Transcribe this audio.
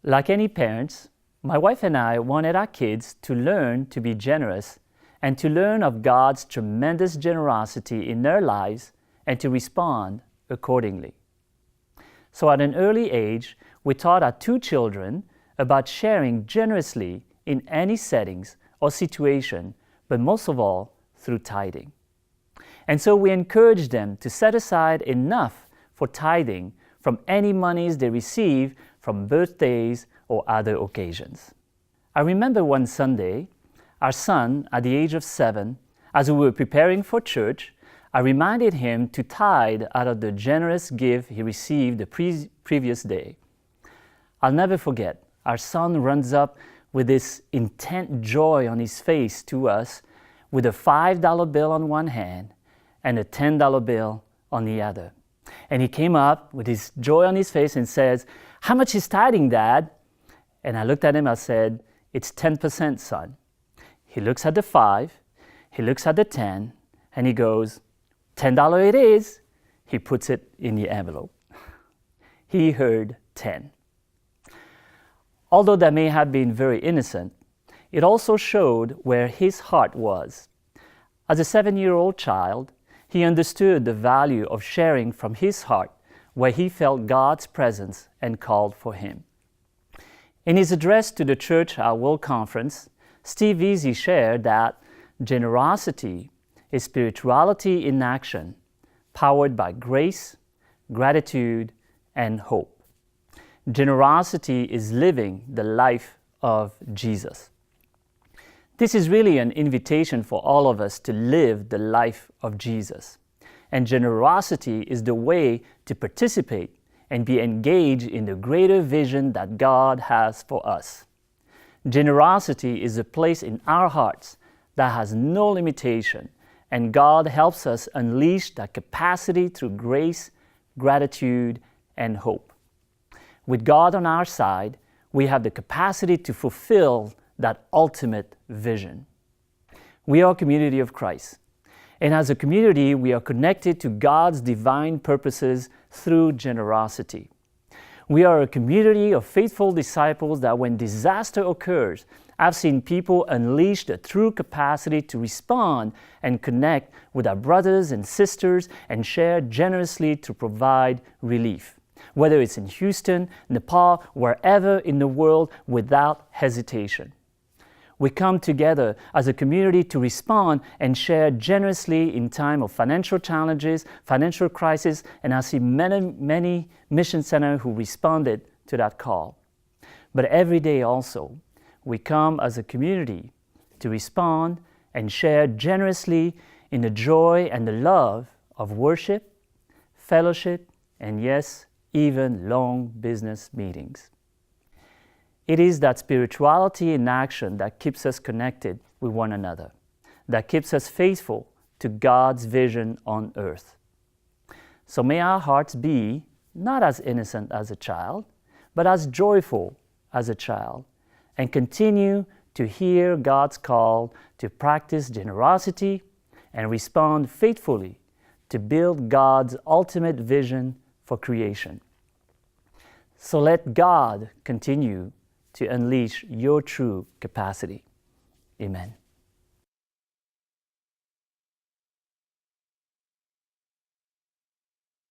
Like any parents, my wife and I wanted our kids to learn to be generous and to learn of God's tremendous generosity in their lives and to respond accordingly. So at an early age, we taught our two children about sharing generously in any settings or situation, but most of all, through tithing. And so we encouraged them to set aside enough for tithing from any monies they receive from birthdays or other occasions. I remember one Sunday, our son, at the age of 7, as we were preparing for church, I reminded him to tithe out of the generous gift he received the previous day. I'll never forget, our son runs up with this intent joy on his face to us, with a $5 bill on one hand and a $10 bill on the other. And he came up with his joy on his face and says, "How much is tithing, Dad?" And I looked at him, I said, "It's 10%, son." He looks at the 5, he looks at the 10, and he goes, $10 it is. He puts it in the envelope. He heard 10. Although that may have been very innocent, it also showed where his heart was. As a 7-year-old child, he understood the value of sharing from his heart where he felt God's presence and called for him. In his address to the church at World Conference, Steve Easy shared that generosity is spirituality in action, powered by grace, gratitude, and hope. Generosity is living the life of Jesus. This is really an invitation for all of us to live the life of Jesus. And generosity is the way to participate and be engaged in the greater vision that God has for us. Generosity is a place in our hearts that has no limitation, and God helps us unleash that capacity through grace, gratitude, and hope. With God on our side, we have the capacity to fulfill that ultimate vision. We are a community of Christ, and as a community, we are connected to God's divine purposes through generosity. We are a community of faithful disciples that when disaster occurs, I've seen people unleash the true capacity to respond and connect with our brothers and sisters and share generously to provide relief, whether it's in Houston, Nepal, wherever in the world, without hesitation. We come together as a community to respond and share generously in time of financial challenges, financial crisis, and I see many mission centers who responded to that call. But every day also, we come as a community to respond and share generously in the joy and the love of worship, fellowship, and yes, even long business meetings. It is that spirituality in action that keeps us connected with one another, that keeps us faithful to God's vision on earth. So may our hearts be not as innocent as a child, but as joyful as a child, and continue to hear God's call to practice generosity and respond faithfully to build God's ultimate vision for creation. So let God continue to unleash your true capacity. Amen.